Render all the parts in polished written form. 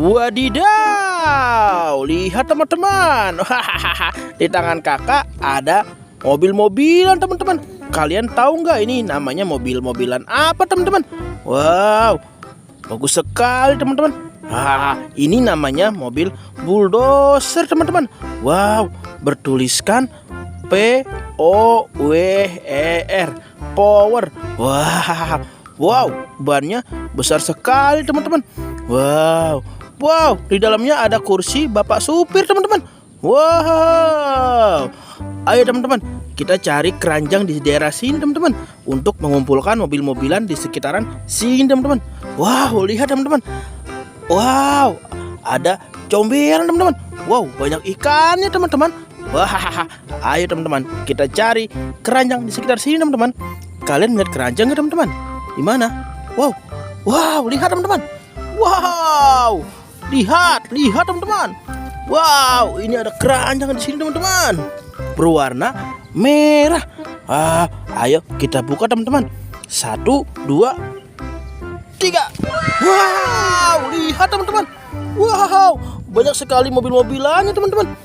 Wadidaw, lihat teman-teman. Di tangan kakak ada mobil-mobilan teman-teman. Kalian tahu nggak ini namanya mobil-mobilan apa teman-teman? Wow, bagus sekali teman-teman. Ini namanya mobil bulldozer teman-teman. Wow, bertuliskan POWER, power. Wow, bannya besar sekali teman-teman. Wow, di dalamnya ada kursi bapak supir teman-teman. Wow, ayo teman-teman, kita cari keranjang di daerah sini teman-teman untuk mengumpulkan mobil-mobilan di sekitaran sini teman-teman. Wow, lihat teman-teman. Wow, ada comberan teman-teman. Wow, banyak ikannya teman-teman. Ayo teman-teman, kita cari keranjang di sekitar sini teman-teman. Kalian melihat keranjang nggak teman-teman? Di mana? Wow, lihat teman-teman. Wow, lihat teman-teman. Wow, ini ada keranjang di sini teman-teman, berwarna merah. Ayo kita buka teman-teman. 1, 2, 3. Wow, lihat teman-teman. Wow, banyak sekali mobil-mobilannya teman-teman.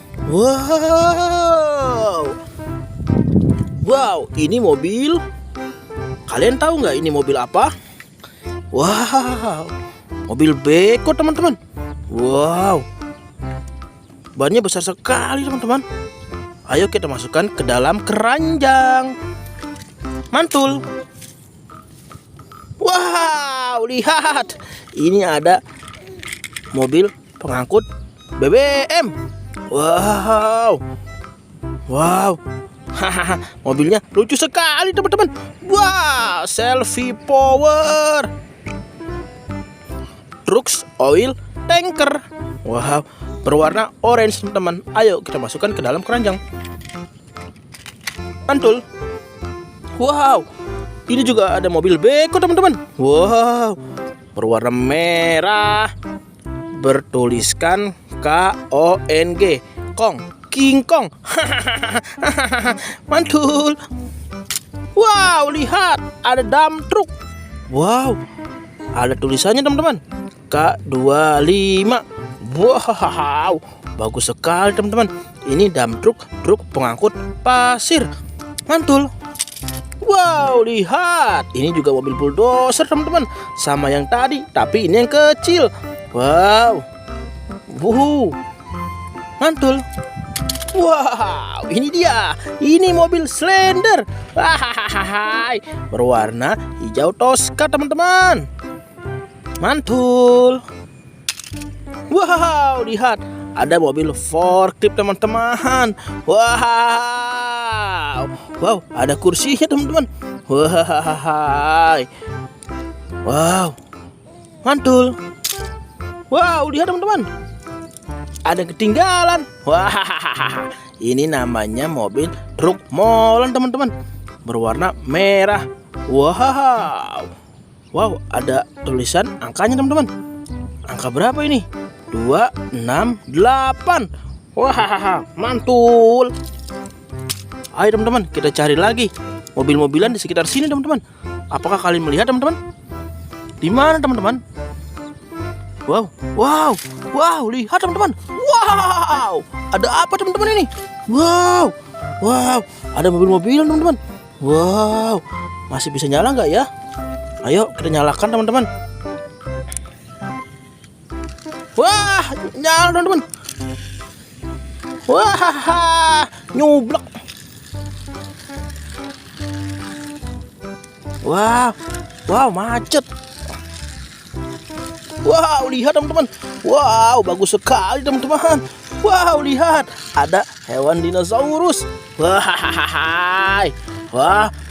Wow, ini mobil. Kalian tahu nggak ini mobil apa? Wow, mobil beko teman-teman. Wow, bannya besar sekali teman-teman. Ayo kita masukkan ke dalam keranjang. Mantul. Wow, lihat. Ini ada mobil pengangkut BBM. Wow. Mobilnya lucu sekali teman-teman. Wow, selfie power. Trucks oil tanker. Wow, berwarna orange teman-teman. Ayo kita masukkan ke dalam keranjang. Mantul. Wow, ini juga ada mobil beko teman-teman. Wow, berwarna merah, bertuliskan KONG, Kong, King Kong. Mantul. Wow, lihat, ada dump truck. Wow, ada tulisannya teman-teman, K25. Wow, bagus sekali teman-teman. Ini dump truk pengangkut pasir. Mantul. Wow, lihat, ini juga mobil bulldozer teman-teman, sama yang tadi, tapi ini yang kecil. Wow, mantul. Wow, ini dia. Ini mobil Slender. Berwarna hijau toska teman-teman. Mantul. Wow, lihat, ada mobil forklift teman-teman. Wow, ada kursinya teman-teman. Wow, mantul. Wow, lihat teman-teman, ada ketinggalan. Ini namanya mobil truk molen teman-teman, berwarna merah. Wow, ada tulisan angkanya teman-teman. Angka berapa ini? 268. Mantul. Ayo teman-teman, kita cari lagi mobil-mobilan di sekitar sini teman-teman. Apakah kalian melihat teman-teman? Di mana teman-teman? Wow, lihat teman-teman. Wow, ada apa teman-teman ini? Wow, ada mobil-mobilan teman-teman. Wow, masih bisa nyala nggak ya? Ayo kita nyalakan teman-teman. Wah, nyala teman-teman. Nyublak. Wow, macet. Wow, lihat teman-teman. Wow, bagus sekali teman-teman. Wow, lihat, ada hewan dinosaurus. Wah,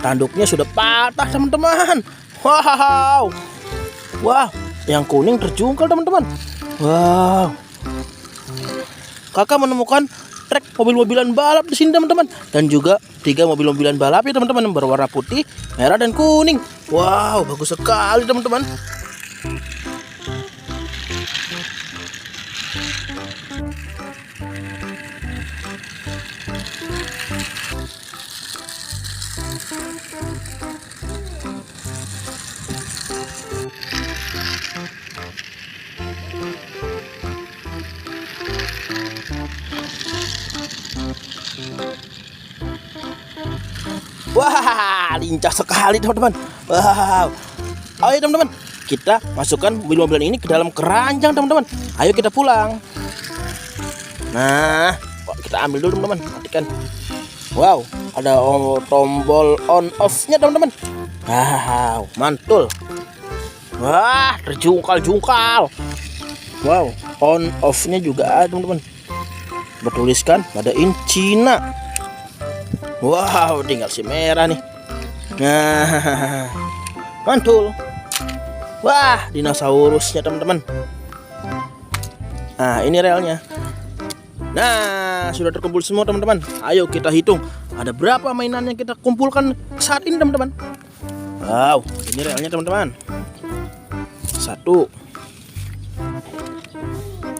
tanduknya sudah patah teman-teman. Wow, yang kuning terjungkal teman-teman. Wow, kakak menemukan trek mobil-mobilan balap di sini teman-teman, dan juga 3 mobil-mobilan balap ya teman-teman, berwarna putih, merah, dan kuning. Wow, bagus sekali teman-teman. lincah sekali teman-teman. Wow. Ayo teman-teman, kita masukkan mobil-mobilan ini ke dalam keranjang teman-teman. Ayo kita pulang. Nah, kita ambil dulu teman-teman. Matikan. Wow, ada tombol on off-nya teman-teman. Wow, mantul. Wah, terjungkal-jungkal. Wow, on off-nya juga ada teman-teman. Bertuliskan Made in China. Wow, tinggal si merah nih. Nah, mantul. Wah, dinosaurusnya teman-teman. Nah, ini relnya. Nah, sudah terkumpul semua teman-teman. Ayo kita hitung ada berapa mainan yang kita kumpulkan saat ini teman-teman. Wow, ini relnya teman-teman. 1.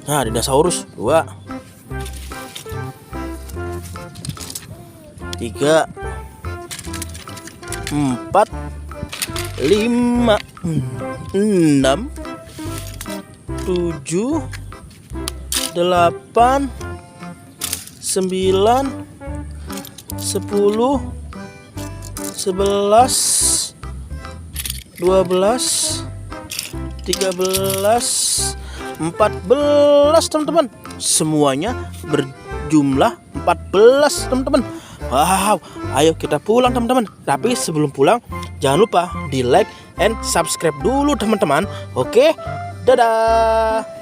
Nah, dinosaurus 2, 3, 4, 5, 6, 7, 8, 9, 10, 11, 12, 13, 14 teman-teman. Semuanya berjumlah 14 teman-teman. Wow, ayo kita pulang teman-teman. Tapi sebelum pulang, jangan lupa di like and subscribe dulu teman-teman. Oke, dadah.